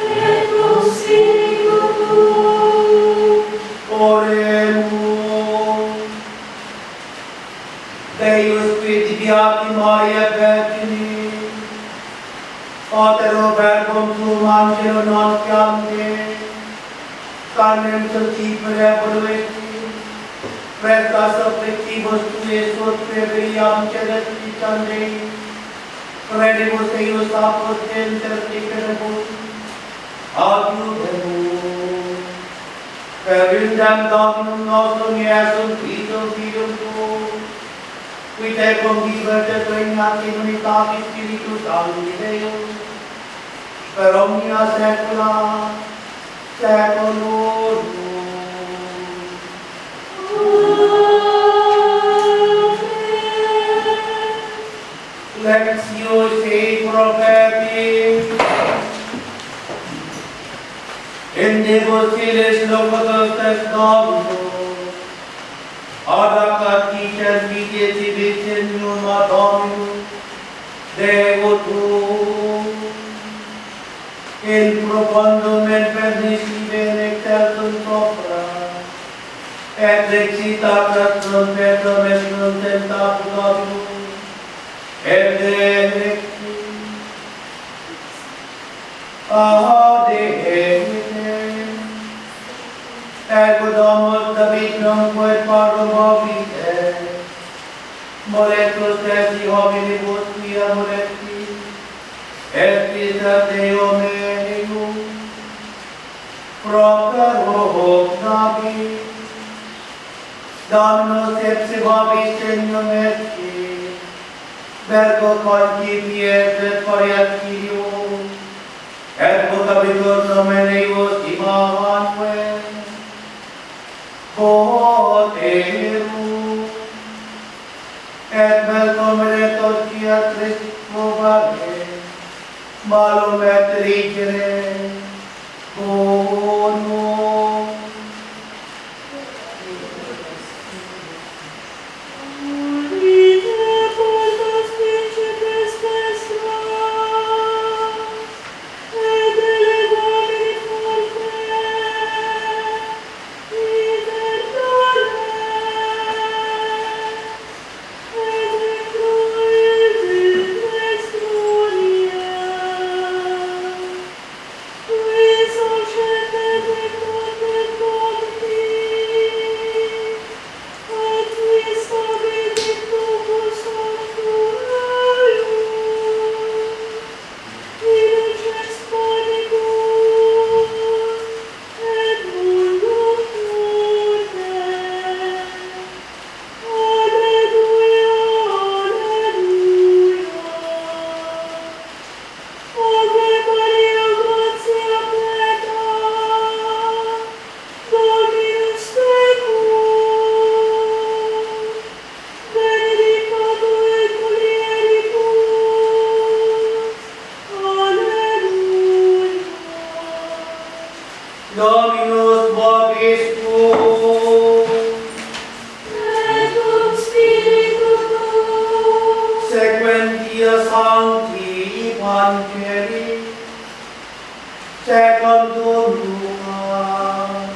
Et cum spiritu tuo. Oremus. Deus qui beati Maria Virginis, Patero verbum tuum angelo nuntiante, carnem succipere volueti, vertas afflictibus tuis ut feberiam celestis Dei, credibus eius apud interdicerebus, adiudemus. Per undam Dominum nostrum Iesum Christum Filium tuum, qui te convivere et regnat in unitate Spiritus Sancti Deus, per omnia saecula saeculorum. Lectio Dei Propheti. In Deus filis locutus est Dominus, ad acatices vitae civit in numa Dominus, Deo tuum, in profundum et pernissive in exceltum sopra, et exitatas trompetum et contentatus Dominus, et electus, ademine, ego domus David nunque et parum vobite, moletus esti hominibus quia molestis, estis ad Deo meum, propero nobis, Dominus ipsi vobis signum estis, verbo concipiet et pariat Filium, et vocabitur nomen eius imamanque, Poterum, et melcom retorquia Christo vale, malum et rigere, bonum. Dominus vobiscum. Et cum spiritu tuo. Sequentia Sancti Evangelii secundum Lucas.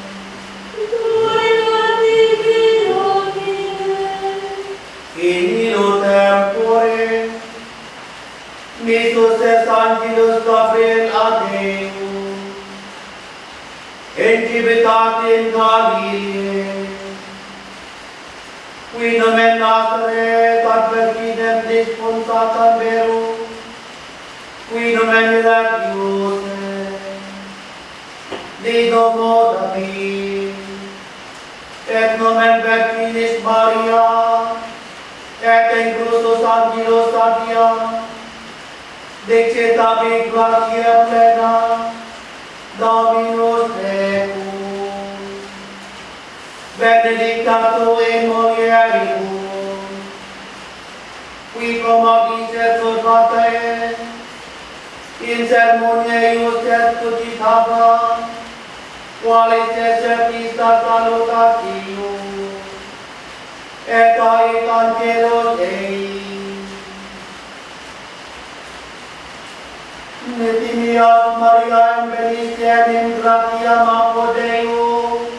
Gloria a tibi, Domine. In illo tempore missus est Angelus Gabriel ad Deum in civitatem Galilae, qui nomen Nazareth ad virginem disponsatam verum, qui nomen Iracius di domo David, et nomen Virginis Maria, et in crucis Angelus Sapiam, dixit abi gratia plena, Dominus tecum, benedicta tu in mulieribus, qui comodis et turbata est, in sermone eius et cogitaba, qualis exercis salutatio, et ait angelos Dei. Netinia Maria Benicia in gratia Mambo Deo,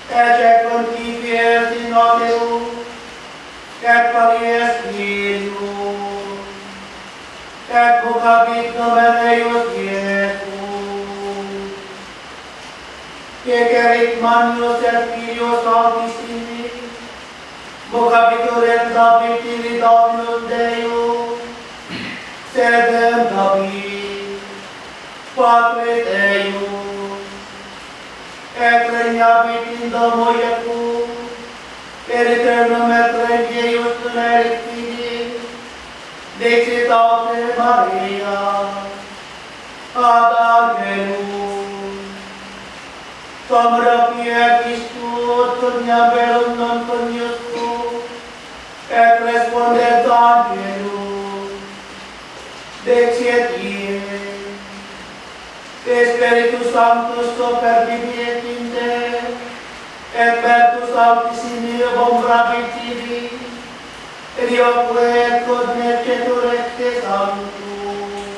et contivies in odeo, et paries Iesu, et vocabit nomen Eius Iesu, Ceterit Manius et Filius Altissimi, vocabitur et David Dominus Deo, sedem David, Patris Eius, et regnabit in domo Iacum, per aeternum et regie eius tunerit Fili, dexitate Maria, ad angelum, Tomra pietis tu, turnia verum non coniuscu, et respondet angelum, Dexiet ie, Spiritus Sanctus superviviet in te, et Vertus Altissimi ombrabit tibi, Rioque et cognoscetur et te sanctus,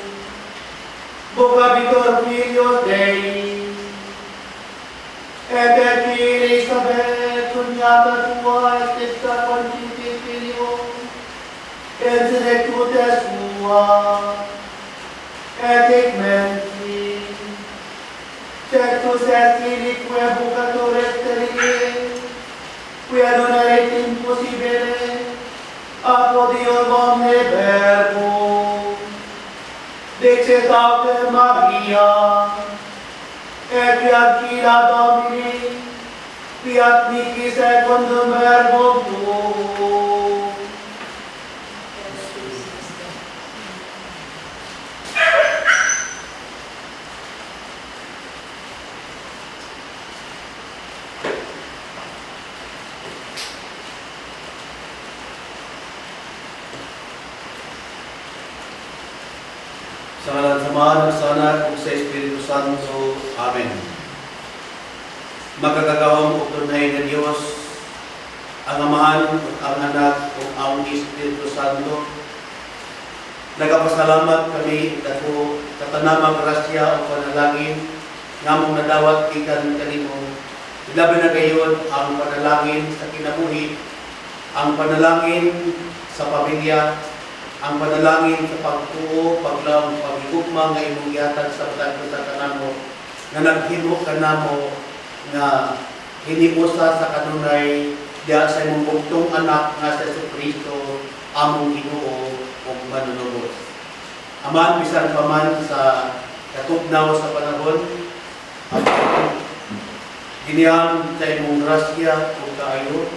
vocabitur Filius Dei, et Elisabeth, cugnata tua, et ipsa concepit Filium, et rectute sua, et hic mensi, certus est ilique bucatur sterile, quia non erit impossibile, apodior omne verbum, decetate Maria, et fiacila Domini, fiat mihi secundum verbum tuum. Sa ngalan ng Ama, ng Anak, ug sa Espiritu Santo. Amen. Magkagagawang ug tunay na Dios, ang Amahan, ang Anak, ug ang Espiritu Santo. Nagapasalamat kami dako sa tanamang grasya o panalangin ngamong nadawat ikan kanimo. Labi na gayon ang panalangin sa kinabuhi, ang panalangin sa pamilya, ang panalangin sa pagtuo, paglaom, pagigugma nga imong gihatag sa bulan sa kanamo, nga naghimo kanamo nga hiniusa sa kanunay diha sa imong bugtong anak nga sa Jesucristo, among Ginoo ug Manunubos. Aman bisan pa man sa katugnaw sa panahon, ginihan sa imong grasya ug kaayo,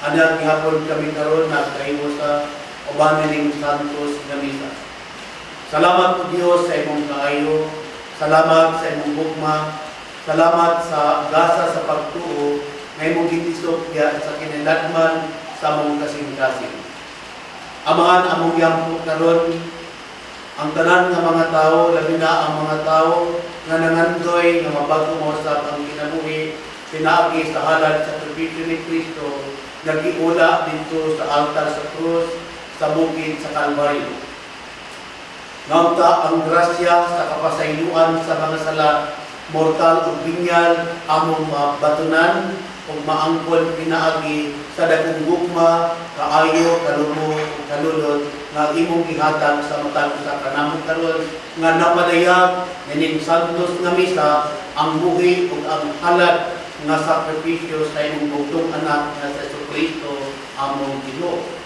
anak gihapon kami karon nagkaiwo sa Obaneling Santos nga misa. Salamat po Dios sa imong kaayo, salamat sa imong bugma, salamat sa gasa sa pagtuo nga imong gitisok sa kinalagman sa among kasing-kasing. Amahan among yampo karon ang tanan nga mga tao, labi na ang mga tao nga nangandoy nga mabago mo sa ang kinabuhi, pinaagi sa halad sa sakripisyo ni Kristo, nagiula dito sa altar sa krus, sa bukid sa Kalbaryo. Ngamta ang grasya sa kapasayloan sa mga sala, mortal o binyal, among batunan o maangkol pinaagi sa dakong gugma, kaayo, kalumo, kalulod, nga imong gihatag sa matag sa kanamong karon nga napadayag ning santos nga misa ang buhi ug ang halad nga sakripisyo sa imong bugtong anak nga sa Jesucristo among Ginoo.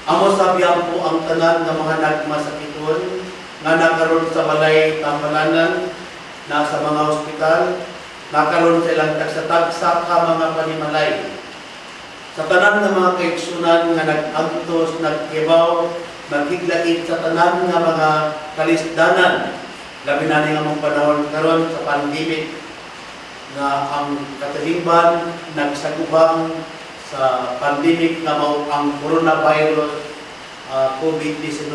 Amo sabihan po ang tanan ng mga nagmasakiton nga nakaroon sa balay tampalanan, nasa mga ospital, nakaroon sa ilang tagsa-tagsa ka mga panimalay. Sa tanan ng mga kaigsunan nga nag-agtos, nagkibaw, naghiglait sa tanan ng mga kalisdanan, labi na nga mong panahon karon sa pandemic na ang katalingban nagsagubang sa pandemic nga mao ang coronavirus COVID-19.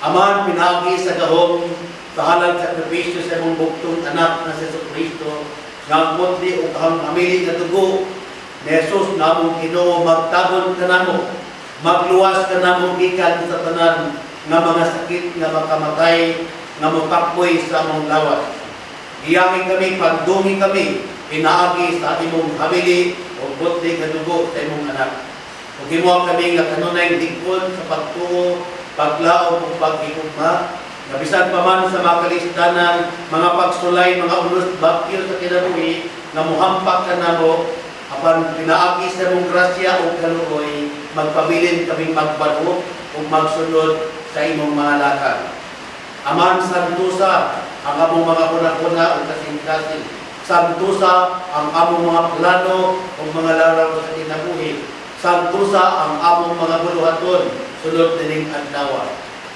Aman pinagi sa gahom sa halad sakripisyo sa imong bugtong anak na si Jesucristo nga mutli og hamili nga dugo ni Jesus nga among Ginoo magtabon kanamo, magluwas kanamo gikan sa tanan nga mga sakit nga makamatay nga motakboy sa among lawas. Iyangin kami, pagdungi kami, inaagi sa imong habili o butli nga dugo sa imong anak. Kung himuha kami nga kanunay digpon sa pagtuo, paglaom o pag-ikugma, nabisan pa man sa mga kalistanan, mga pagsulay, mga ulos, bakyo sa kinabuhi, nga muhampak ka na mo, apan pinaagi sa mong grasya o kaluoy, magpabilin kaming magbalo o magsunod sa imong mga lakad. Aman santusa ang among mga kuna-kuna o kasing-kasing. Santusa ang among mga plano o mga laraw sa kinabuhi. Santusa ang among mga buluhaton sulod nining adlaw.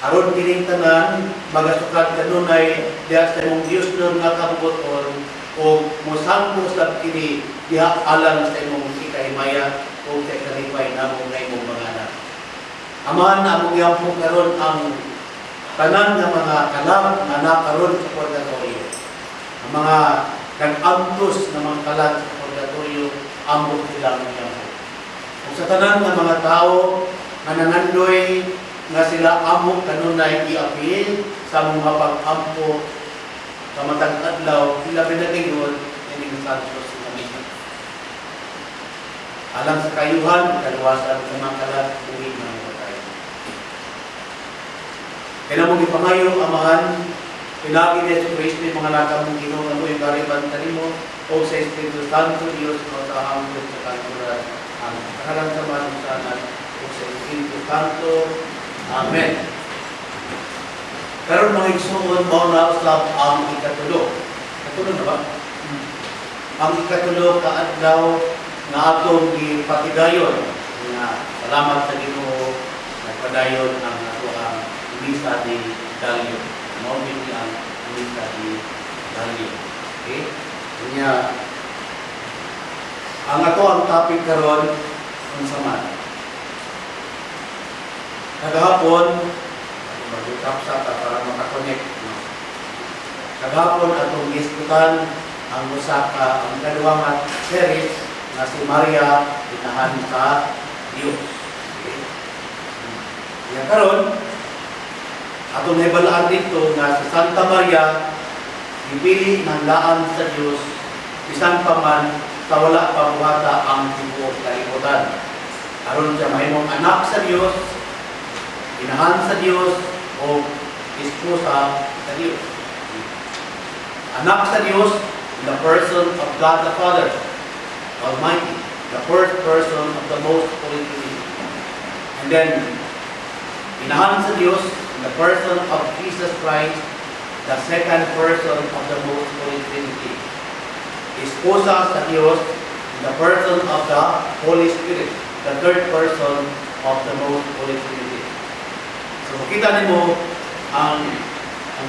Aron kining tanan magasukat kanunay diha sa imong Dios nun nga kabuton o mosampo sa kini diha alang sa imong ikahimaya o sa kalipay namong na imong mga anak. Amahan na among yampo karon ang tanan nga mga kalam nga nakaroon sa purgatorio. Ang mga nag-antos na mga kalat sa purgatorio, ambot silang yampo. Kung sa tanan nga mga tao nga nanandoy nga sila amok kanunay i-appeal sa mga pag-ampo sa matag adlaw, sila pinagayod ining santos sa misyon. Alang sa kayuhan, kaluwasan sa mga kalat, uwi ng mga tayo. Kaya mong ipangayo, amahan, pinagi ni Jesus Christ ni mga nakamong ginoo nga mo yung kariban kanimo o sa Espiritu Santo Dios mo sa hangod sa kanluran. Ang kakalang samahan sa anak o sa Espiritu Santo. Amen. Karon mga igsoon, mao na usab ang ikatulo. Katulo na ba? Ang ikatulo ka adlaw nga atong gipatigayon nga salamat sa Ginoo nagpadayon ang ato ang misa di Galio. Mao ni ang misa di Galio. Okay? Kanya ang ato ang topic karon unsa man. Kagahapon, mag-utap-sap para makakonect. Kagahapon atong giskutan ang usaka ang kaduwang series na si Maria inahan sa Dios. Okay. Yan karon atong nabalaan dito nga si Santa Maria gipili ng laan sa Dios bisan pa man sa wala pa buhata ang tibuok kalibutan. Aron siya mahimong anak sa Dios, inahan sa Diyos o esposa sa Diyos. Anak sa Diyos in the person of God the Father Almighty, the first person of the Most Holy Trinity. And then, inahan sa Diyos in the person of Jesus Christ, the second person of the Most Holy Trinity. Esposa sa Diyos in the person of the Holy Spirit, the third person of the Most Holy Trinity. So makita nimo ang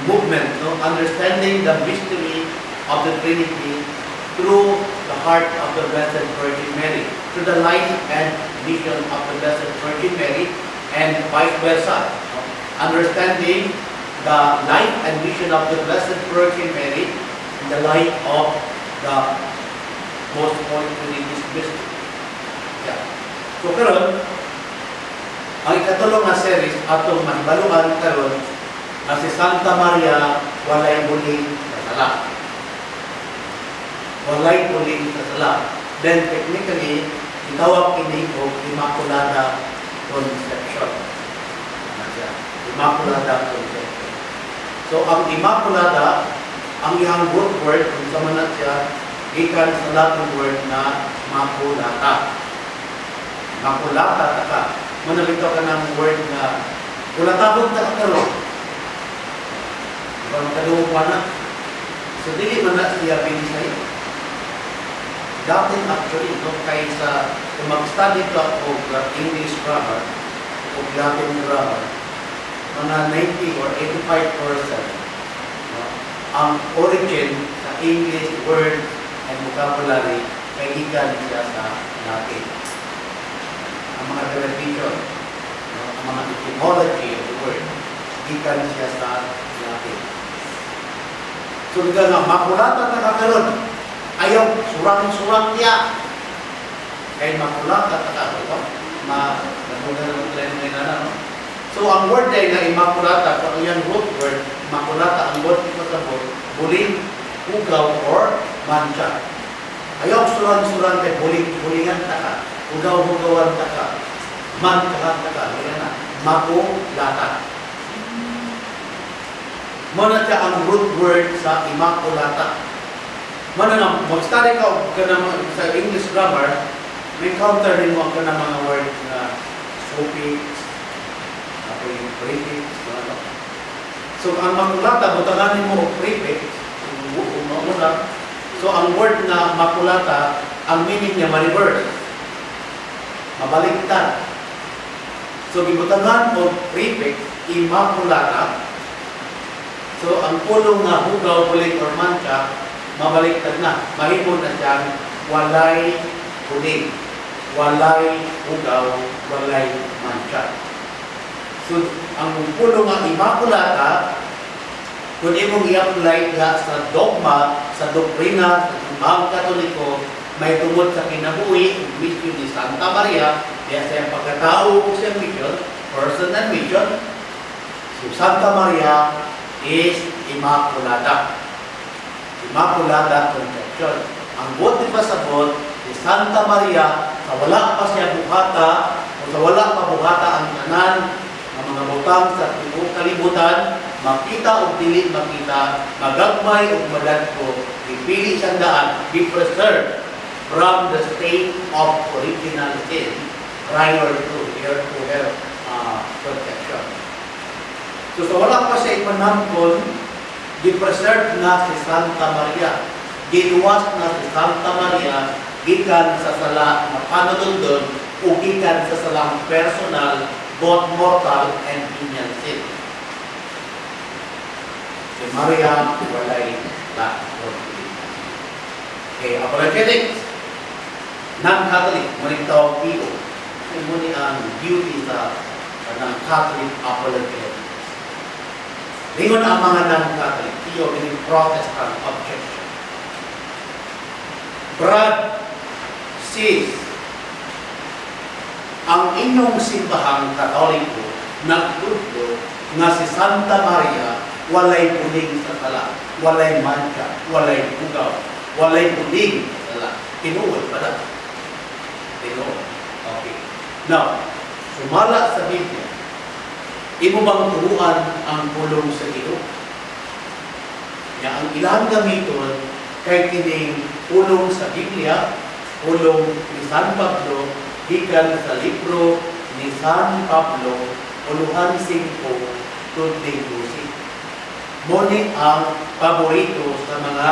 movement, no? Understanding the mystery of the Trinity through the heart of the Blessed Virgin Mary, through the life and mission of the Blessed Virgin Mary, and vice versa. No? Understanding the life and mission of the Blessed Virgin Mary in the light of the Most Holy Trinity's mystery. Yeah. So karon, ang ikatulong nga series atong mahibaluan karon na si Santa Maria walay bulig sa sala. Walay bulig sa sala. Then technically, itawag kini og Immaculada Conception. Immaculada Conception. So ang Immaculada, ang iyang root word kung sa man siya gikan sa Latin word na makulata. Makulata ka. Manalito ka ng word na kulatabot na karon. Diba makaduwa na? So dili man na siya pinisay. Dating actually, no, kaysa kung mag-study ka o English grammar o Latin grammar, mga 90 or 85%, no, ang origin sa English word and vocabulary kay gikan siya sa Latin. Ang mga derivation, no, ang mga etymology of the word, gikan siya sa Latin. So, nga makulata na kakaroon, ayaw surang-surang niya. Kaya makulata na kakaroon, namunan ng tren na no? So ang word ay nga Immaculata, kung yan root word, Immaculata, ang word ito sa word, buling, ugaw, or mancha. Ayaw suran-suran kay bulingan ta ka, ugaw-ugawan ta ka, manchahan ta ka, kaya na, Makulata. Muna siya ang root word sa Immaculata. Muna nga, mag-study ka sa English grammar, may counter din mo ka ng mga word na suffix, prefix, ano. So, ang Makulata, butanganin mo prefix, umuna. So, ang word na Makulata, ang meaning niya ma-reverse. Mabaliktad. So, gibutangan mo prefix, Immaculata. So, ang pulong na hugaw, buling, or mancha, mabaliktad na. Mahimon na siyang walay puling, walay hugaw, walay mancha. So, ang pulong nga Immaculata, kung imong i-apply sa dogma, sa doktrina, sa Tumbang Katoliko, may tungod sa kinabuhi, mission ni Santa Maria, kaya sa iyang pagkatao o sa mission, person and mission. So, Santa Maria is Immaculata. Immaculata Conception. Ang buti pa sa bot, si Santa Maria, sa wala pa siya buhata, o sa wala pa buhata ang tanan, ang mga butang sa kalibutan, makita o dili makita, magagmay o madagpo, ipili siyang daan, be preserved from the state of original sin prior to her protection. So sa wala pa siya ipanampon, di-preserve na si Santa Maria. Giluwas na si Santa Maria, gikan sa sala na panunundon o gikan sa salang personal, both mortal and venial sin. Si Maria, walay lahat. Okay, apologetics. Non-Catholic, muling tawag iyo. Ay muli ang duty sa non-Catholic apologetics. Lingon ang mga non-Catholic, iyo din Protestant objection. Brad, sis, ang inyong simbahang Katoliko nagtudlo nga si Santa Maria walay puling sa sala, walay mancha, walay bugaw, walay puling sa sala. Tinuod pala. Tinuod. Okay. Now, sumala sa Biblia, imo bang turuan ang pulong sa iyo? Ya, ang ilang gamiton kay kining pulong sa Biblia, pulong ni San Pablo, gikan sa libro ni San Pablo, Uluhan 5, Tudling 12. Muni ang paborito sa mga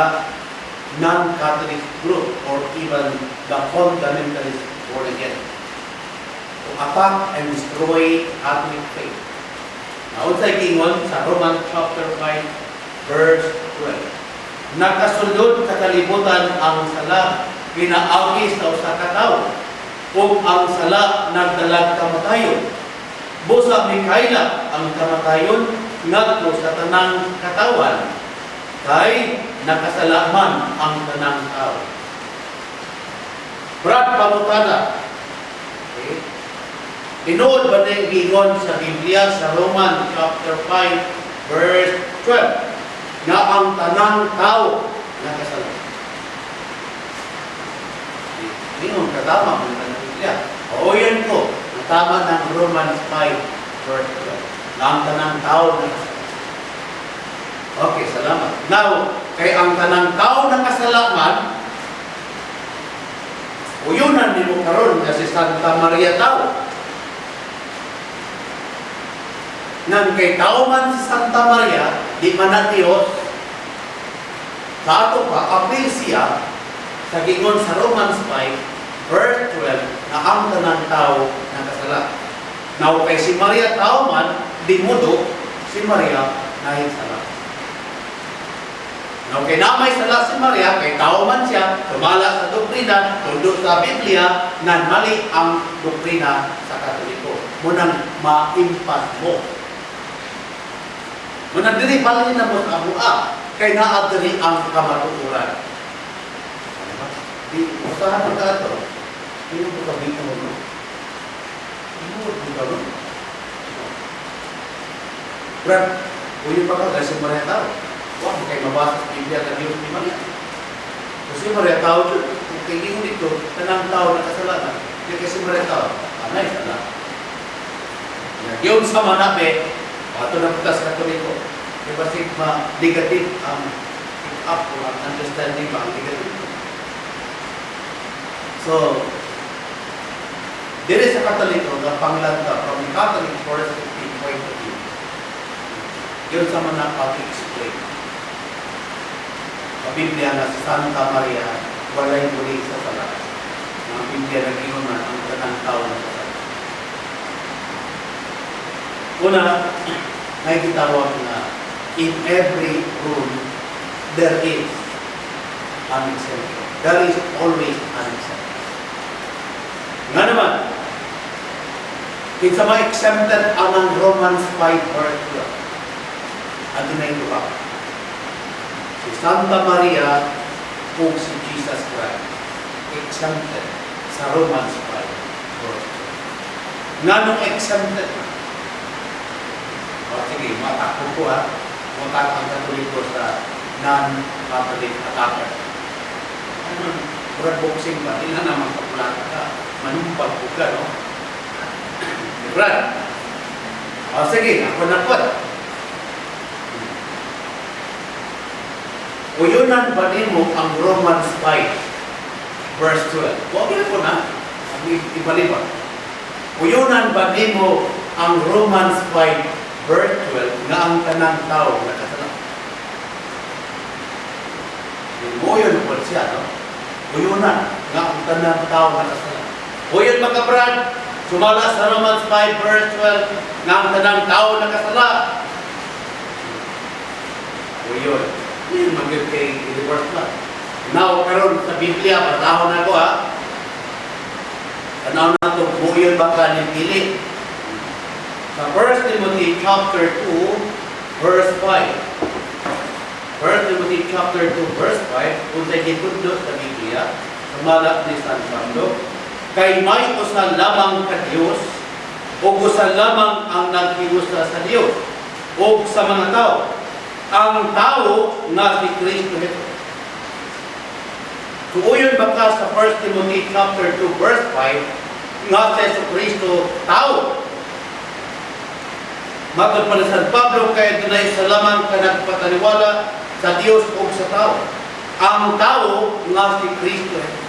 non-Catholic group or even the fundamentalist born again to attack and destroy Catholic faith. Now, sa gingon sa Romans chapter 5, verse 12. Nakasundod sa kalibutan ang sala, pinaagi sa usa ka tawo, ug ang sala nagdalag kamatayon. Busa Mikaela ang kamatayon ngadto sa tanang katawan, kay nakasalaman ang tanang tao. Brad pangutana. Okay. Tinuod ba na gingon sa Biblia sa Romans chapter 5 verse 12 na ang tanang tao nakasalaman. Gingon katama ang Biblia. O yan ko, tama ng Romans 5 verse 12. Na ang tanang tao nakasalaman. Okay, salamat. Now, kay ang tanang tao nakasalaman, uyunan ni mo karon nga si Santa Maria tao. Nang kay tao man si Santa Maria, di man na Diyos, sa ato pa, apil siya, sa gingon sa Romans 5, verse 12, na ang tanang tao nakasala. Now, kay si Maria tao man, di mudo, si Maria nahinsala. Now, kay namay sala si Maria, kay tao man siya, tumala sa doktrina, tundo sa Biblia, na mali ang doktrina sa Katoliko. Munang ma-impas mo. Munang diri balin na mo sa abua, kay naadiri ang kamatuturan. Di, usahan mo ka ito. Hindi mo ito kabito mo. Hindi mo ito kabito mo. Brad, uyo pa ka, kasi Maria tao. Huwag mo kayo mabasa sa Biblia na Diyos ni Maria. Kasi Maria tao dyan, kung kayo dito, tanang tao na kasalanan. Hindi kasi Maria tao, anay sana. Yung sa manabe, ito na putas na ko. Diba sigma negative ang pick up o ang understanding ba ang negative. So, dire sa Katoliko, na panglanta from the Catholic perspective point of view, yun sa mga pag-explain. Sa Biblia na sa Santa Maria, walay muli sa sala. Ang Biblia na ginuman ang tanang tao na sa sala. Una, may gitawag na in every room, there is an exception. There is always an exception. Nga naman, kinsa ma-exempted ang Romans 5 verse 12. Ano na ito ba? Si Santa Maria o si Jesus Christ exempted sa Romans 5 verse 12. Nga nung exempted na? O sige, matakot ko ha. Matakot ang Katoliko sa non-Catholic attacker. Murag boxing ba? Hindi na naman kapulata ka. Manumpag po ka, no? Brad. O sige, ako na po. Uyunan ba mo ang Romans 5 verse 12? Huwag na po na. Ibaliban. Uyunan ba mo ang Romans 5 verse 12 nga ang tanang tao na kasalanan? Uyun po siya, no? Uyunan nga ang tanang tao na kasalanan. Uyun mga Brad, sumala sa Romans 5 verse 12 nga ang tanang tao na kasalanan. Uyun. Hindi mag-give kay universe na. Now, karon sa Biblia, patahon na ko ha. Tanaw na ito, buyon ba ka nipili? Sa 1 Timothy chapter 2, verse 5. 1 Timothy chapter 2, verse 5, kung sa'y gitudlo sa Biblia, sumalat ni San Pablo, kay may usa lamang ka Diyos, o usa lamang ang nagkiusa sa Diyos, o sa mga tao, ang tao na si Kristo Jesus. Tuuyon ba ka sa 1 Timothy chapter 2 verse 5 nga si Kristo tao? Matod pa ni San Pablo kaya dunay sa lamang ka nagpataniwala sa Dios o sa tao. Ang tao nga si Kristo Jesus.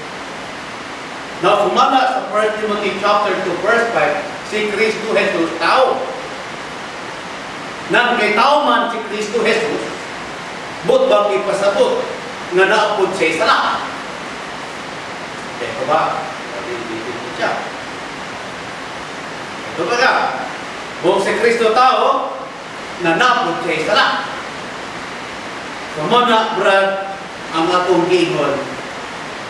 Now, sumala sa 1 Timothy chapter 2 verse 5 si Kristo Jesus tao. Nang kay tao man si Kristo Jesus, but bang ipasabot nga naapod siya sa lahat. Ito ba? Dito siya. Ito ba ka? Kung si Kristo tao, na naapod siya sa lahat. Kamana, Brad, ang atong giingon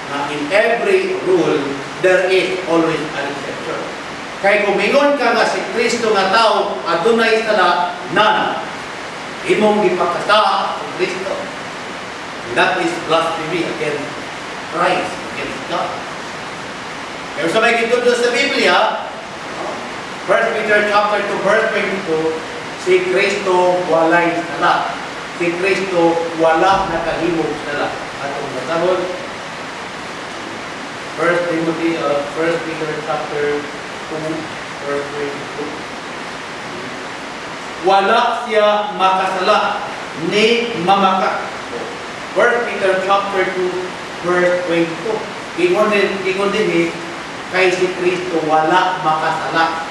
na in every rule, there is always an exception. Kay kumingon ka nga si Kristo nga tao adunay sala nan imong gipakasa sa Kristo. That is blasphemy against Christ, against God. Kaya sa may gitudlo sa Biblia, 1 Peter chapter 2 verse 22, si Kristo walay sala. Si Kristo wala nakahimog sala. Atong nasabot 1 Peter chapter 2 verse 22. Wala siya makasala ni mamaka. 1 Peter chapter 2 verse 22. Ingon din kay si Kristo wala makasala.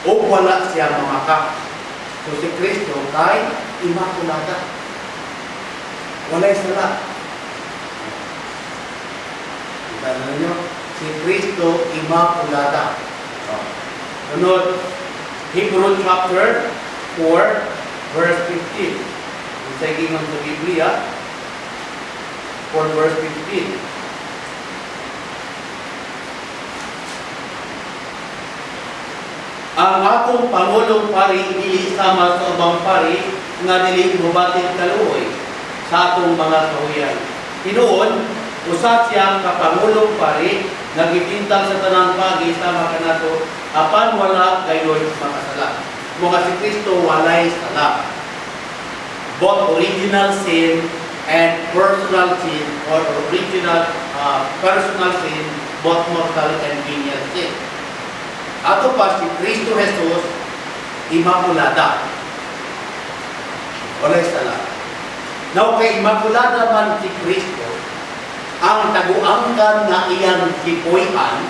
O wala siya mamaka. So si Kristo kay Immaculata. Walay sala. Kita na ninyo? Si Kristo Immaculata. Sunod, Hebrew chapter 4, verse 15. Kung sa ingon sa Biblia, 4 verse 15. Ang akong Pangulong Pari, dili sama sa ubang pari, nga dili mubatid kaluoy sa atong mga kahuyan. Tinuod, usa siyang kapangulong pari, nagipintang sa tanang pagi sama kanato, apan wala gayon makasala. mga si Kristo walay sala. Both original sin and personal sin or original personal sin, both mortal and venial sin. Ato pa si Kristo Jesus, Immaculada. Walay sala. Now kay Immaculada man si Kristo, ang taguangkan na iyang kipuy-an,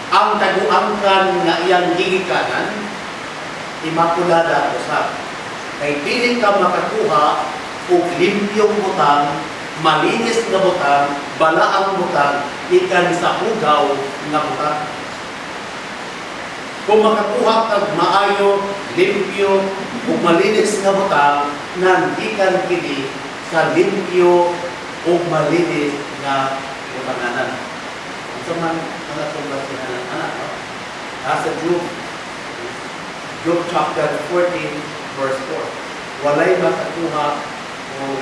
ang taguangkan na iyang gigikanan, Immaculada usab. Kay pili ka makakuha og limpyong butang, malinis nga butang, balaang butang, ikan sa hugaw nga butang. Kung makakuha kag maayo, limpyo, ug malinis nga butang, nandikan kini sa limpyo ug malinis nga butanganan. Unsa man ang atong basihan anak? Sa Job chapter 14 verse 4. Walay makakuha o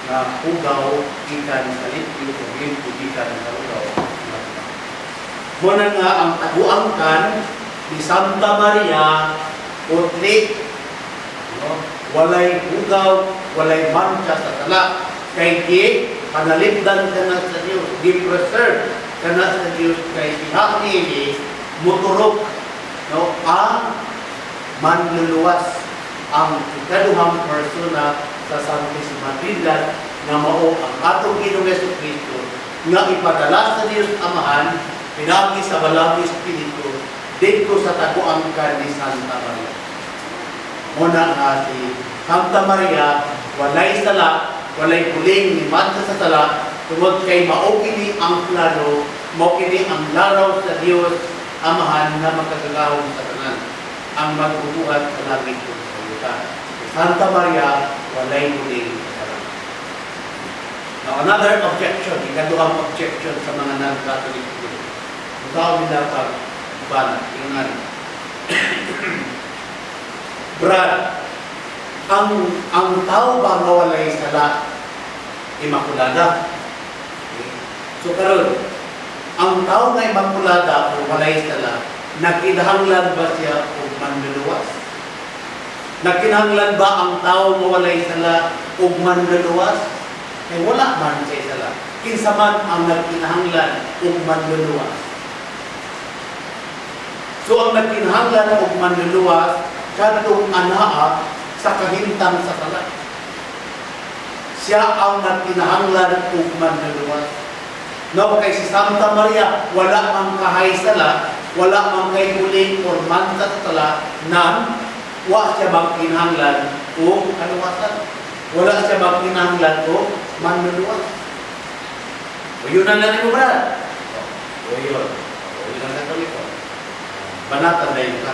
na hugaw ikan sa limpyo o limpyo ikan sa hugaw. Muna nga ang taguangkan ni Santa Maria Utli. Walay hugaw, walay mancha sa tala. Kay di panalipdan ka na sa Diyos, di preserve ka na sa Diyos kay ihakili moturok ang manluluwas ang ikaduhang persona sa Santisima Trinidad nga mao ang atong Ginoong Jesucristo nga ipadala sa Dios Amahan pinagi sa Balang Espiritu dito sa taguangkan ni Santa Maria. Muna nga si Santa Maria walay sala, walay puling ni mancha sa sala tungod kay mao kini ang plano, mao kini ang laraw sa Dios Amahan na makagagahon sa tanan ang magbubuhat sa langit ug sa yuta. Santa Maria walay puling sala. Now another objection, ikaduhang objection sa mga non-Catholic. Tao nila pag banat, tingnan. Brad, ang tao ba nga walay sala Immaculada? Okay. So karon, ang tao na Immaculada o walay sala, nagkinahanglan ba siya o manluluwas? Nagkinahanglan ba ang tao nga walay sala o manluluwas? Eh wala man siya sala. Kinsa man ang nagkinahanglan o manluluwas? So ang nagkinahanglan o manluluwas kadtong anaa sa kahimtang sa sala. Siya ang nagkinahanglan o manluluwas. No, kay si Santa Maria wala mang kahay sala, wala mang kay huling or mansa sa sala, nan wa siya bang kinahanglan o kaluwasan. Wala siya bang kinahanglan o manluluwas. O yun ang lang mo, brad. O yun. O yun ang lang ko. Banatan na yun ka.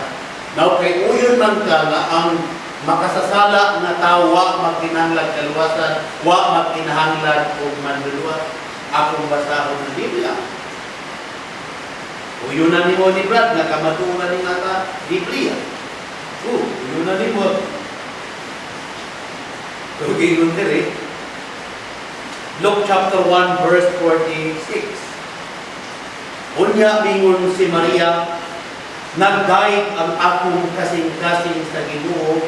Now, kay uyon man ka nga ang makasasala na tao wa magkinahanglan kaluwasan, wa magkinahanglan o manluluwas. Akong basahon ng Biblia. Uyon na ni mo ni Brad, nakamatunan ni nga Biblia. Uyon na ni mo. Tugin nun dire. Luke chapter 1 verse 46. Unya mingon si Maria, nagdayeg ang akong kasing-kasing sa Ginoo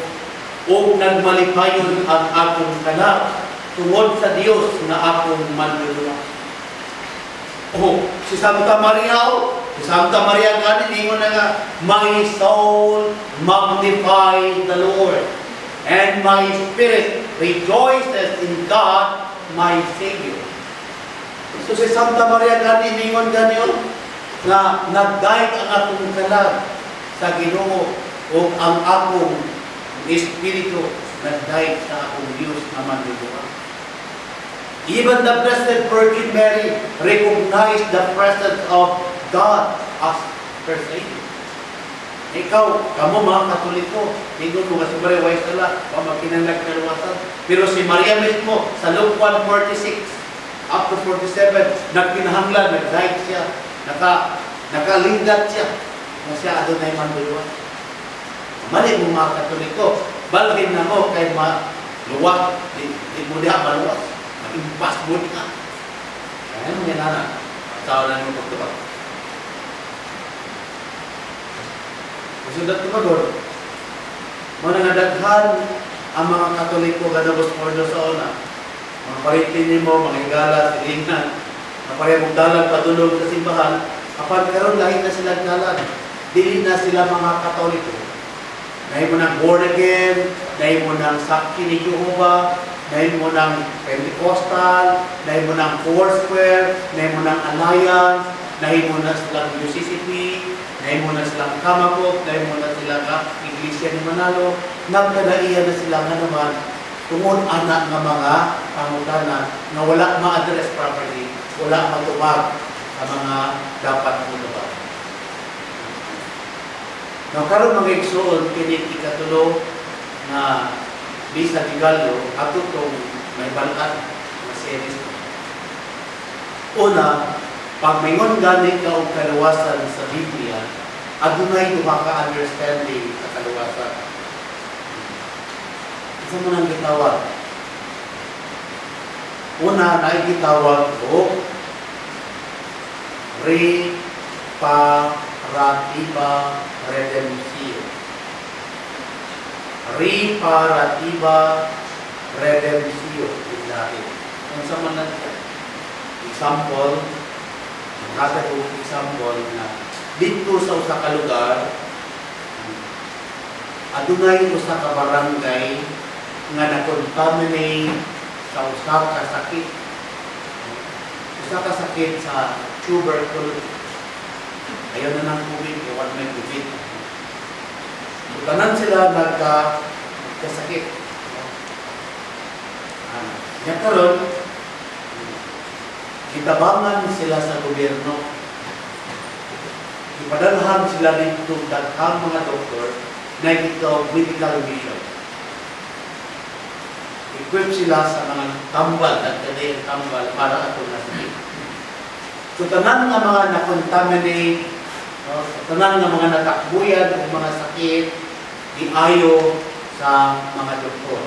o nagmalipayon ang akong kanak tungod sa Dios na akong manluluwas. Si Santa Maria si Santa Maria gani ningon na nga, my soul magnifies the Lord and my spirit rejoices in God my Savior. So si Santa Maria gani ningon gani nga nagdayeg ang akong kalag sa Ginoo o ang akong espiritu nagdayeg sa akong Dios na manluluwas. Even the Blessed Virgin Mary recognized the presence of God as her Savior. Ikaw, kamo mga Katoliko, tingnan mo kasi Maria wais tala, pamakinanag na luwasan. Pero si Maria mismo, sa Luke 1:46 up to 47, nagkinahanglan, nag-dive siya, nakalindat siya, na siya adunay manluluwas. Mali mo mga Katoliko, balhin na mo kay maluwas, di mo diha maluwas, mag-impossible ka. Kaya mo yan na, tao na mo pagtubag. Sudah tu bagus. Muna nga daghan ang mga Katoliko nga nagos-ordo sa una. Mga paritin mo, mga higala, silingan, na parehong dalag padulog sa simbahan, kapag karon lahi na sila dalag, dili na sila mga Katoliko. Dahil mo ng born again, dahil mo ng Sakti ni Jehovah, dahil mo ng Pentecostal, dahil mo ng Foursquare, dahil mo ng Alliance, dahil mo na silang UCCP, dahil mo na silang Kamakok, dahil mo na silang Iglesia ni Manalo, nagkadaiya na sila nga naman tungod anak ng mga pangutana na wala ma-address properly, wala matubag sa mga dapat matubag. Now, karon mga igsoon, kini ikatulo na Bisa Tigalo, ato itong may balat na series. Una, pag mingon gani ka og kaluwasan sa Biblia, adunay duha ka understanding sa kaluwasan. Isa mo nang gitawag. Una, na gitawag o reparativa redemptio. Reparativa redemptio. Kung sa man natin. Example, nakata ko example na dito sa usa ka lugar, adunay usa ka barangay nga na-contaminate sa usa ka sakit. Usa ka sakit sa tuberculosis. Ayaw na ng COVID, iwan may COVID. Tanan sila nagkasakit. Yan karon, kitabangan sila sa gobyerno. Ipadalhan sila dito daghang mga doktor na ito medical mission. Equip sila sa mga tambal, nagkadayang tambal para ato na sakit. So tanan nga mga na-contaminate, tanan nga mga natakbuyan o mga sakit, iayo sa mga doktor.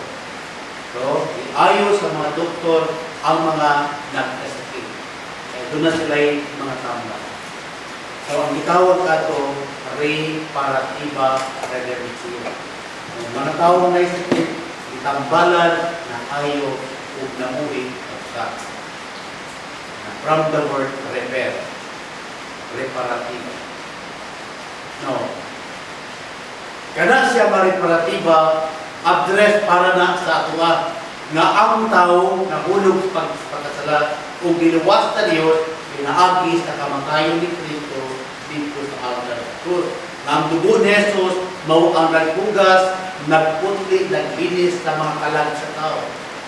So, iayo sa mga doktor ang mga nagkasakit. Kaya doon na sila yung mga tambal. So, ang itawag ato, reparativa redemptio. Ang mga tao na sakit, itambalan na ayo o namuhi at from the word repair. Reparativa. No. Kana siya mareparativa, address para na sa atuwa nga ang tao nahulog sa pagkasala o giluwas sa Diyos, pinaagi sa kamatayon ni Kristo dito sa altar sa krus. Ang dugo ni Jesus, mao ang nagpugas, nagputli, naglinis sa mga kalag sa tao.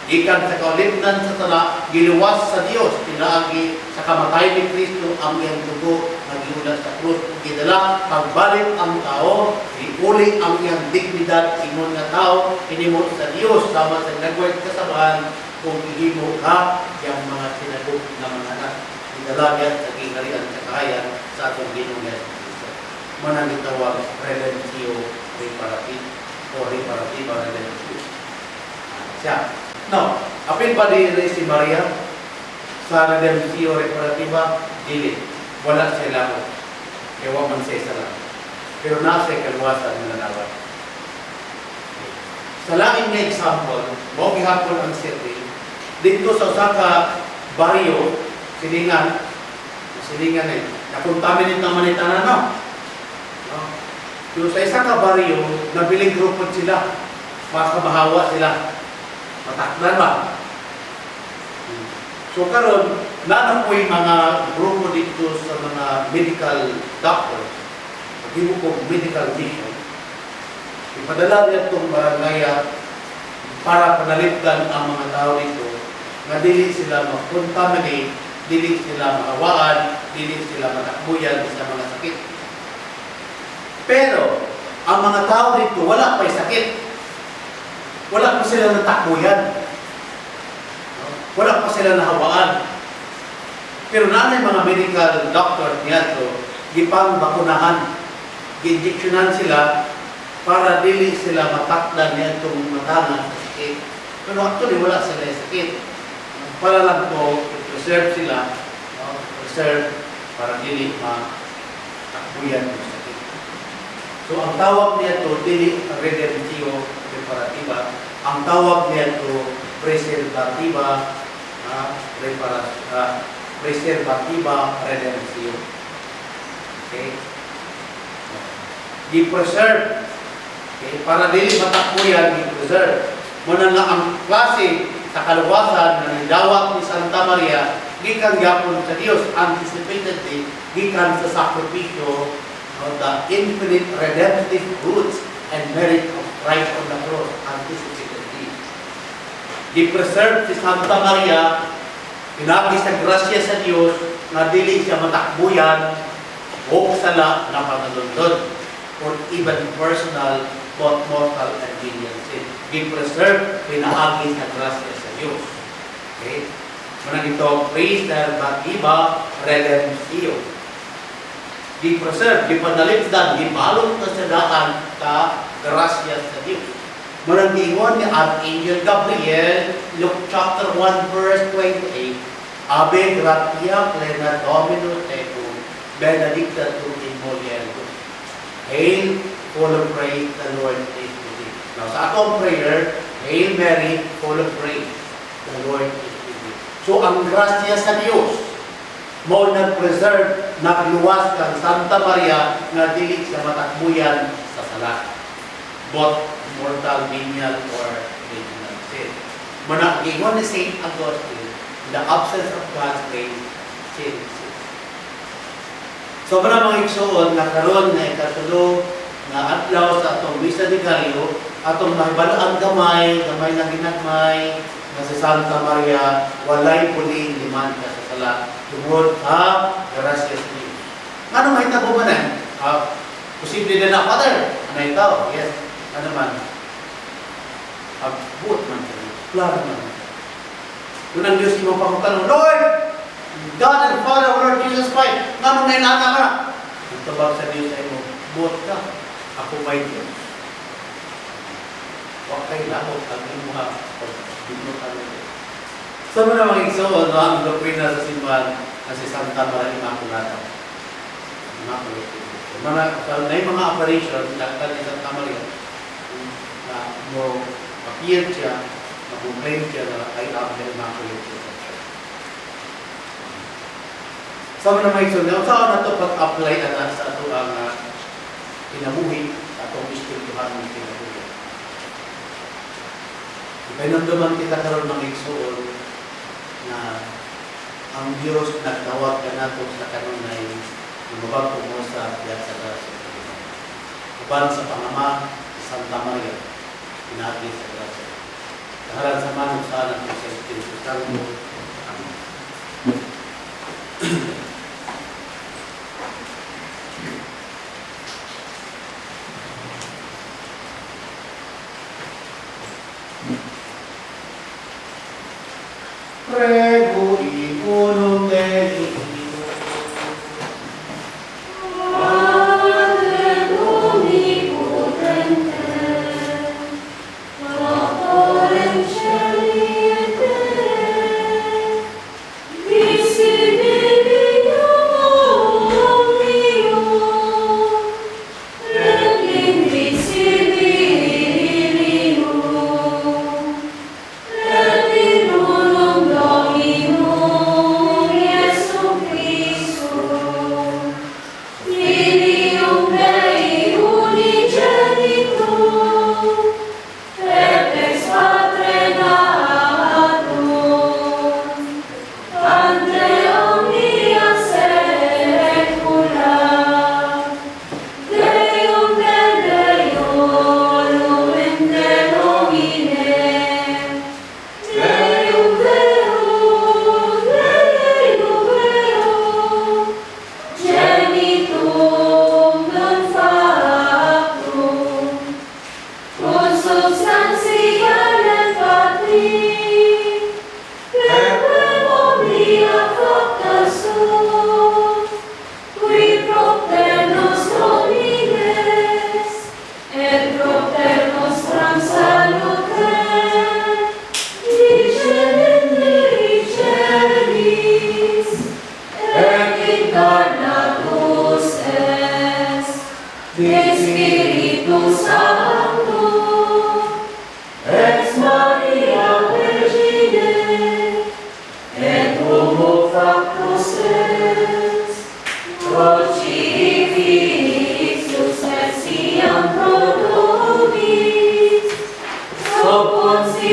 Ikan sa kaulimnan sa tala, giluwas sa Diyos, pinaagi sa kamatayon ni Kristo ang iyang dugo, nagiulat sa krus. Gidala, pagbalik ang tao, iuli ang iyang dignidad, ingon nga tao, inimot sa Diyos, sama sa nagwag kasabahan, kung ihimo ka, yung mga sinagok na mga anak. Gidala yan sa kinarian sa kahayan sa atong ginungan sa Kristo. Manang itawag, redemptio reparativ, o reparativa redemptio. Siya. No, apil pa din si Maria sa redemptio reparativa, dili. Wala siya lang. Ewa man siya isa lang. Pero nasa kaluwasan ng lalawan. Sa laing na example, mo gihapon ang city, dito sa Osaka barrio, silingan eh, nakontaminate naman itanan, no? So sa isa ka barrio, nabiling grupo sila, makabahawa sila, matakdan ba? So karon na po yung mga grupo dito sa mga medical doctors, hindi ko medical mission, ipadala niya itong barangay para panalipdan ang mga tao dito na dili sila mag-contaminate, dili sila mahawaan, dili sila matakbuyan sa mga sakit. Pero, ang mga tao dito, wala pa'y sakit. Wala pa sila natakbuyan. Wala pa sila nahawaan. Pero nanay mga medical doctor niya ito, gipang bakunahan, gi-injectionan sila para dili sila matakdan niya itong matangan sa sakit. Pero actually, wala sila sakit. Para lang po, preserve sila, preserve para dili matakbuyan yung sakit. So So ang tawag niya to dili redemptio reparatiba, ang tawag niya to preservativa preservativa redemptio. Okay? Gi-preserve. Okay? Para dili matakbo yan, gi-preserve. Muna nga ang klase sa kaluwasan na nidawat ni Santa Maria, gikan gyapon sa Dios, anticipatedly, gikan sa sakripisyo of the infinite redemptive goods and merit of Christ on the cross, anticipatedly. Gi-preserve si Santa Maria, pinagi sa grasya sa Dios, na dili siya matakbuyan o sala na panalundod or even personal both mortal and venial sin. Gi-preserve, pinaagi sa grasya sa Diyos. Okay? Manang ito, preservativa redemptio. Gi-preserve, gipadalipdan, gibalot na sa daan ka grasya sa Diyos. Manang ingon ni Archangel Gabriel, Luke chapter 1 verse 28, Ave gratia plena Domino tecum, benedicta tu in mulieribus. Hail, full of grace, the Lord is with thee. Now, sa atong prayer, Hail Mary, full of grace, the Lord is with thee. So, ang grasya sa Diyos, mo nag-preserve, nagluwas kang Santa Maria, na dili sa matakbuyan sa sala. Both mortal, venial, or venial sin. Muna, ingon ni St. Augustine, in the absence of God's grace, sin is sin. So, para mga igsoon, nakaroon na ikatulo na adlaw sa atong Misa de Gallo, atong mahibalaan gamay na ginagmay, na si Santa Maria, walay puling liman ka sa sala, tungod ha, grasya sa Diyos. Ano mahitabo man eh? Posible din na, Father, ano ito? Yes, ano man? Abot man sa Diyos, klaro man. Kung ang Diyos yung pamutanong, Lord, God and Father of Lord Jesus Christ, nga mong nainana ka na. Ang tabag sa Diyos ay mo, buot ka, ako may Diyos. Huwag kayo labot, ang imo ha, pag-bino ka na Diyos. Sa mga mga igsoon, ang doktrina sa simbahan na si Santa Maria Immaculata. Immaculate. Mga operation, lakad ni Santa Maria, na mo appear siya, na-complain siya na ay Immaculate. Sa mga mga igsoon, saan na ito pag-apply na sa ito ang pinabuhi sa itong espirituhan ng pinabuhi. Ipinamdaman kita karoon ng igsoon na ang Diyos nagtawag ka nato sa kanunay ng mabagpo mo sa Piazza Gracia. Uban sa Pangama, Santa Maria, pinagi sa Gracia. Kahalan sa manong sa anak sa Espiritu Santo. Amen. Prego in unum Dei. Padre omnipotente, Autor in caeli et terrae, visibilium omnium, et invisibilium, et in unum Dominum Iesu Christu, Filium Dei unigenitum, et ex Patre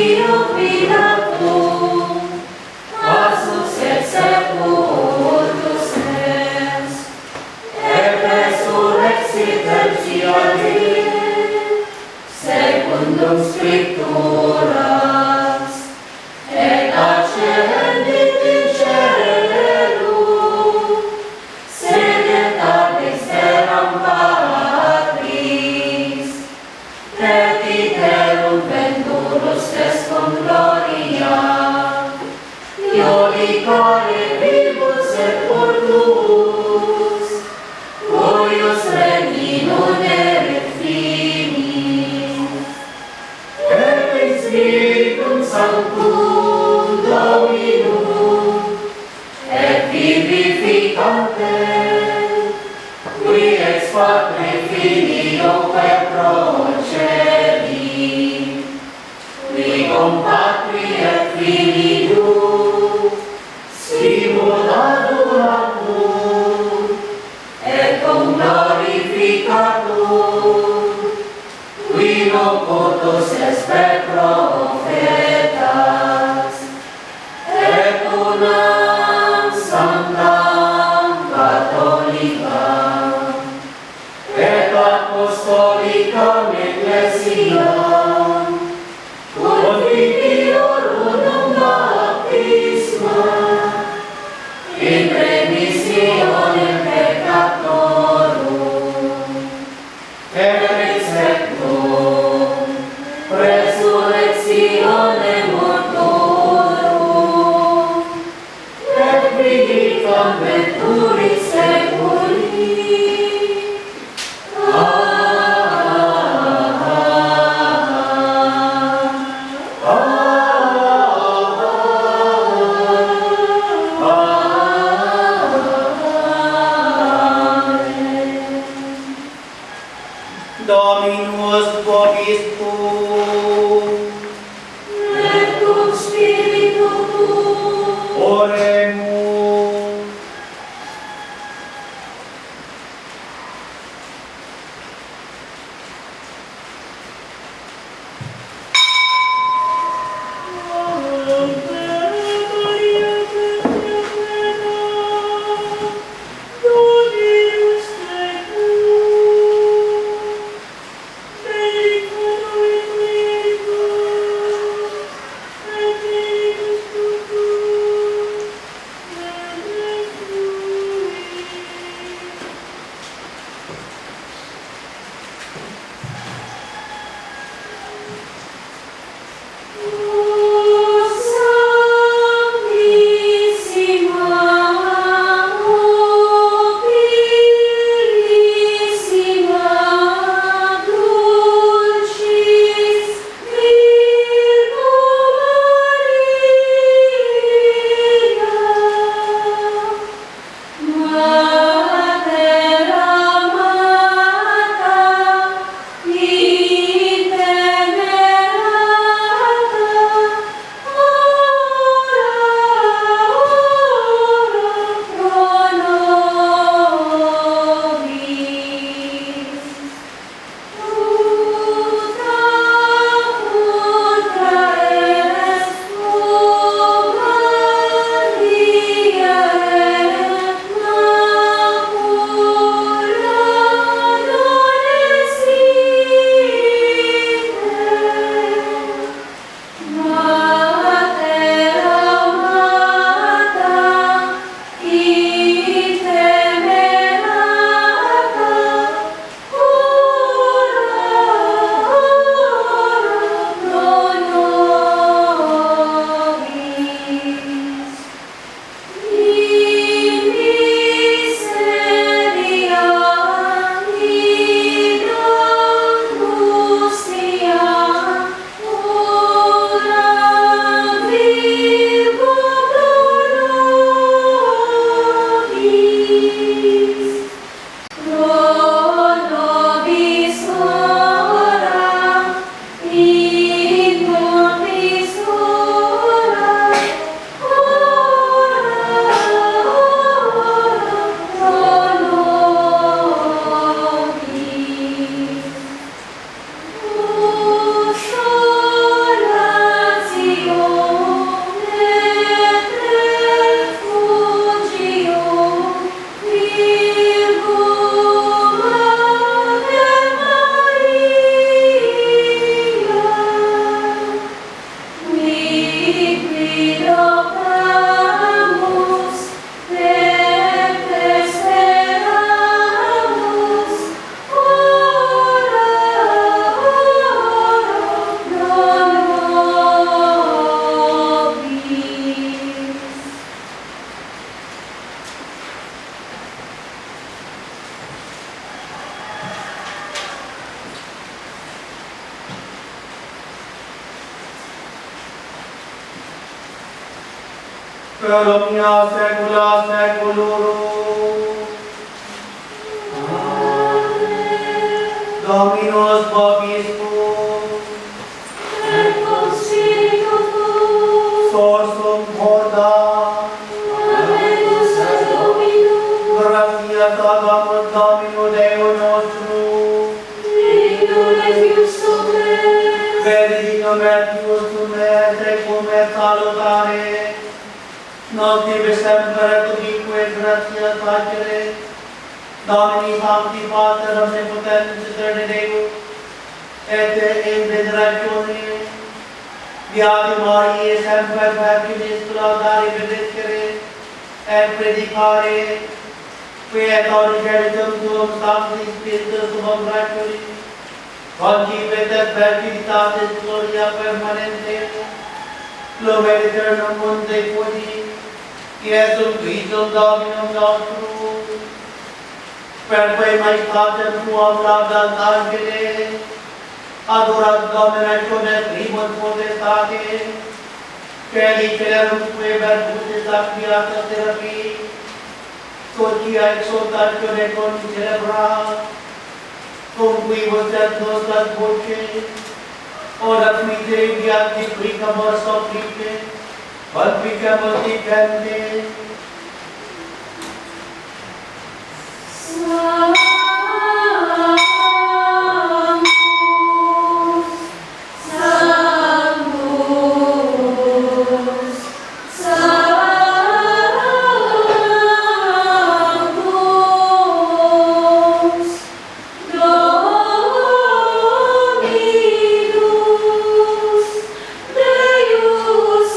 Pio Pilatum, casus et sepultus est, et resurrexit tertia die, secundum Scripturas, et ascendit in caelum, sedet ad exteram Patris, Pretiterum venturus est cum gloria, iolicore vivus et mortuus, cuius regni nuderit finis, et in Spiritum Sanctum Dominum, et vivificante, qui ex Patre Filioque procedi, qui cum Patri et Filio simulatum, et cum glorificatum, qui locutus est per profetas, et unam sanctam catholicam, et apostolicam ecclesiam, confidior unum baptisma, in remissionem peccatorum, et exectum glorificamos, te esperamos, ora, pro nobis. per omnia saecula saeculorum. Dominus vobiscum, Et cum spiritu tuo, sorsum corda, Dominus et Dominum, gratia Dominus Domino Deo nostro, Dignum et justum est, benedictum et justum et tecum et salutare, nos tibi semper et ubique gratias facere, Domini Sancti Pater Omnipotens Eterne Deus, et in veneratione Beati Mariae semper Virginis laudare benedicere et predicare, qui et originitum tuum Sancti Spiritus Congratulis, concipit et virginitatis gloria permanente, lume aeternum mundi pudi, Iesum Christum Dominum nostrum, per quae maestatem tuam laudat Angeles, adorat dominatione primum potestate, celicerum quae virtutis acquiata therapii, socia exaltatione con celebra, cum quibus et nostras voces, ora quite viati plicamur supplice, Valpicamur dicente, Sanctus, Sanctus, Dominus Deus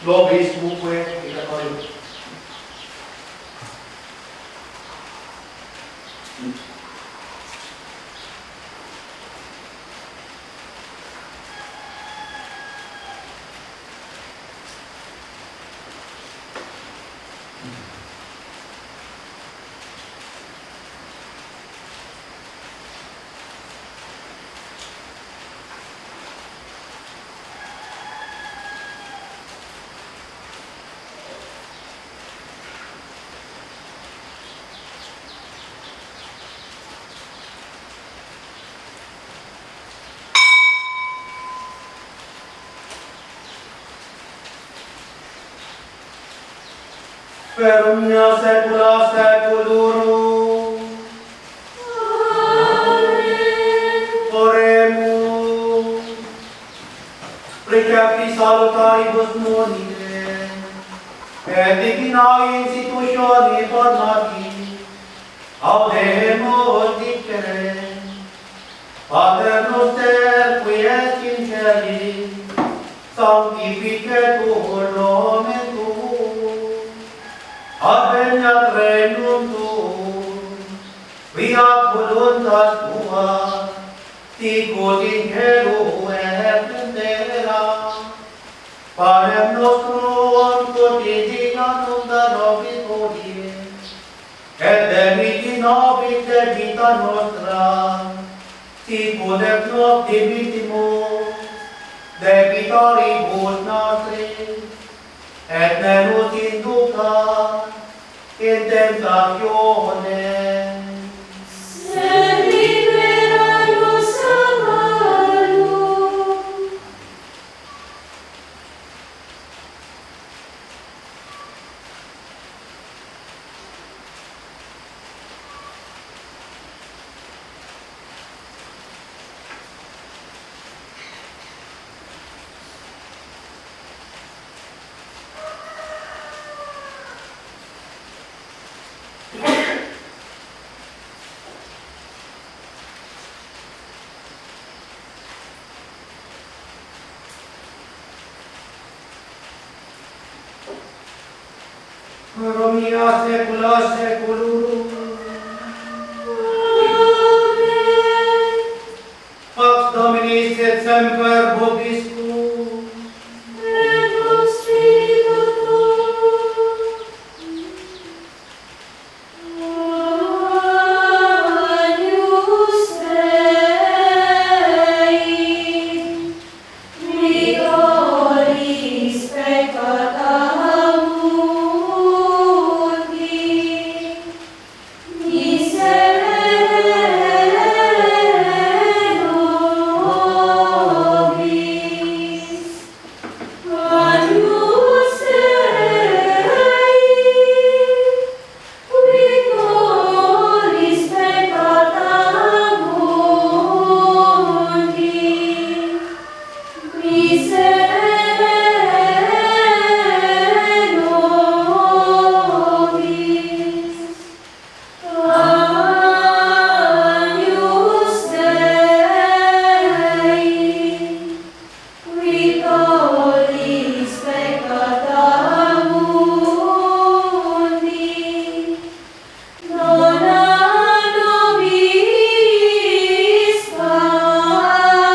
Lobis buque kita tahu. Per omnia saecula saeculorum. Oremus. Precepti salutaribus monite, et divinae institutione formati, audemus dicere, Pater noster, qui est in celis, sanctificetur nomen tuum, adveniat regnum tuum, fiat voluntas tua, sicut in cielo et in terra. Panem nostrum quotidianum da nobis hodie, et dimitti nobis debita nostra, sicut et nos dimittimus debitoribus nostris, et ne nos inducat in tentationem, Sed libera nos a malo. per omnia saecula saeculorum. Amen. Pax Domini et semper vobiscum. Et con spiritu tuo. Agnus Dei, Victoris peccata mundi, miserere nobis. Agnus Dei, Victoris peccata mundi, miserere nobis. Agnus Dei, Victoris peccata mundi, dona nobis pacem.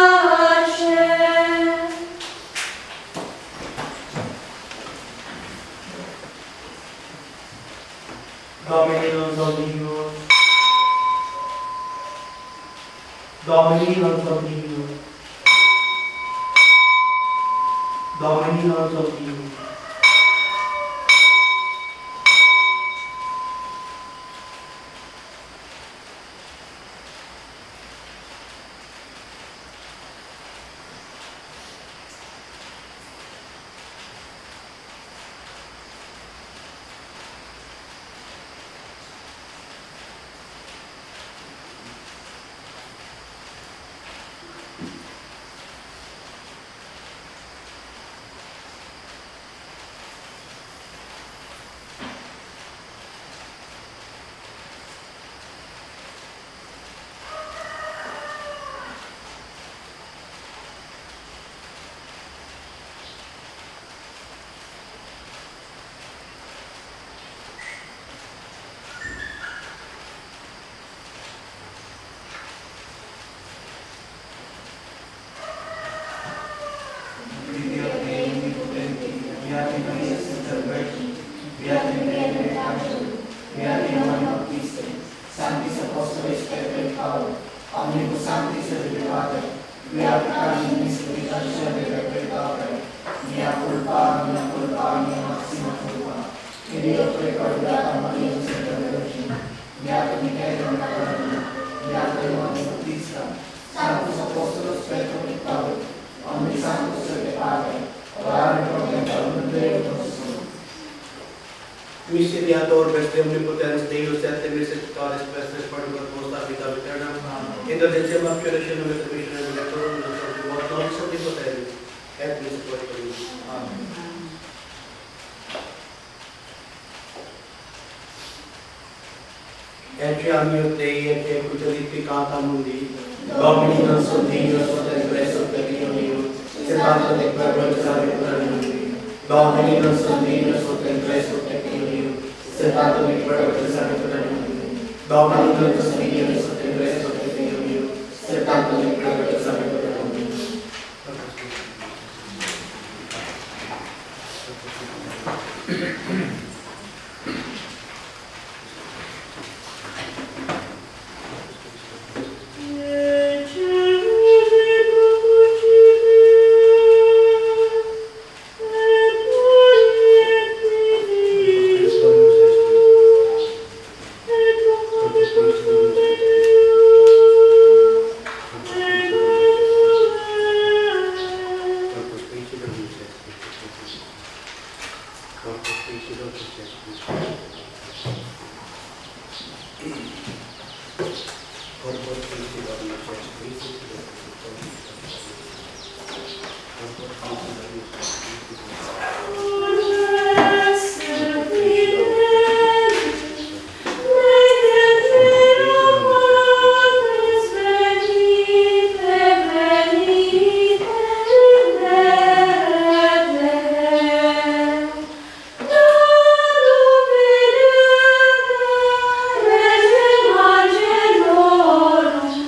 Domini non Dominus. Domini non Dominus. Domini non Dominus. sois que pecado, omnibus sanctis reprobate, via peccati misericordiae replicate, mea culpa, maxima culpa. Dio precordata Maria Santa Vergine, beato Michele Macarena, beato Ioanne Battista, Sanctus Apostolos Petro et Paul, omni sanctus et Padre, orare pro nobis Deo nostrum. Miseriator Veste omnipotens Deus et misericordis vestes pardonat vos vita eterna. Indulgentiam obscuratione retribution et electorum nostrum non omnipotens et misericordiae. Amen. Ecce mio Dei et crucificata mundi, Domini non sum Deus ut in presso peccato mio, sed tanto de perversione per mundi. Domini non sum Deus ut in presso peccato mio, sed tanto de perversione per mundi. Domini non sum Deus ut in presso peccato mio, sed tanto de perversione per mundi.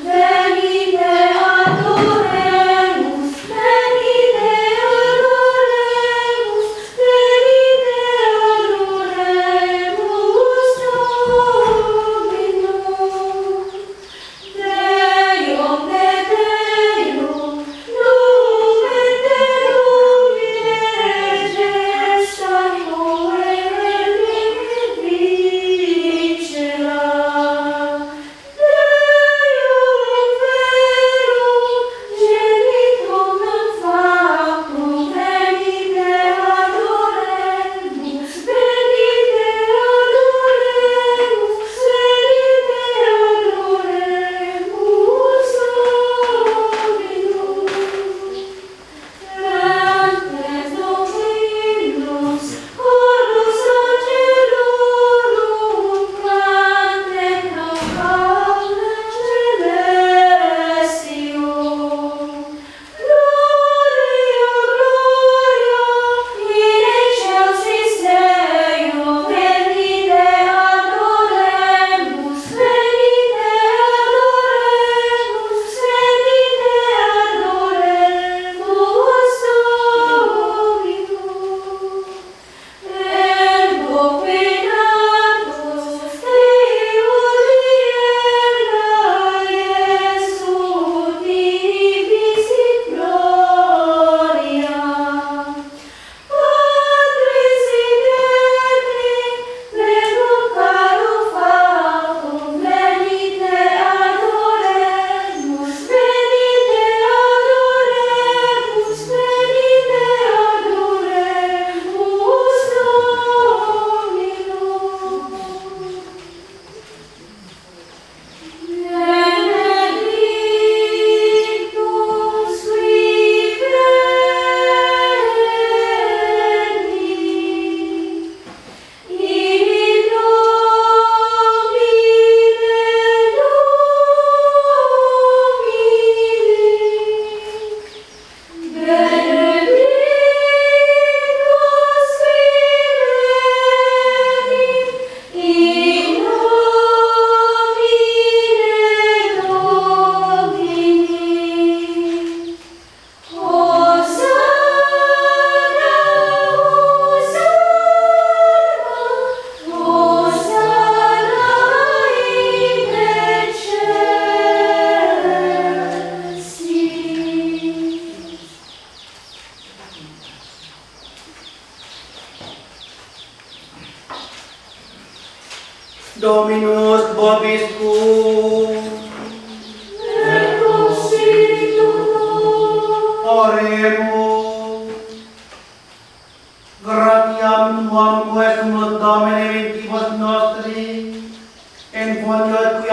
Venite ad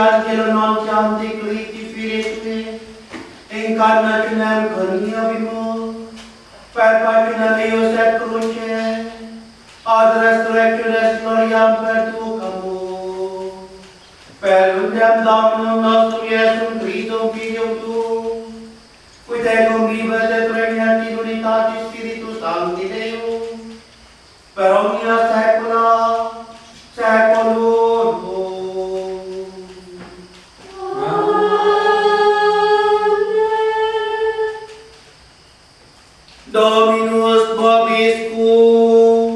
angelo non chiamti cliti filitui, incarnationem coniavimo, perpetuum eius et cruce, ad resurrectionis gloriam perducamo, per undem Dominum nostrum Iesum Christum Filium Tuum, qui tecum vivet et regnat in unitate Spiritus Sancti Deum, per omnia saecula saeculorum. Dominus vobiscum,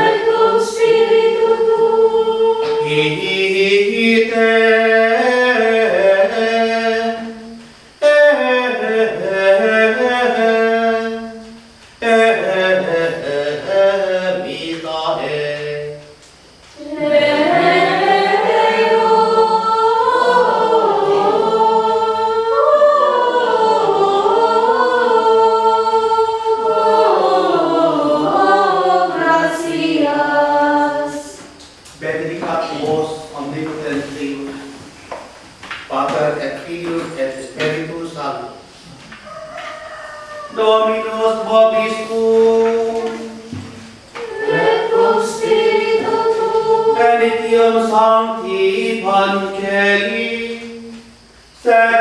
Et cum spiritu tuum, ite gratias. benedicat vos omnipotens Deus, Pater et Filius et Spiritus Sanctus. Dominus vobiscum, Et cum spiritu tuum, benedictium Sancti Evangelii, sed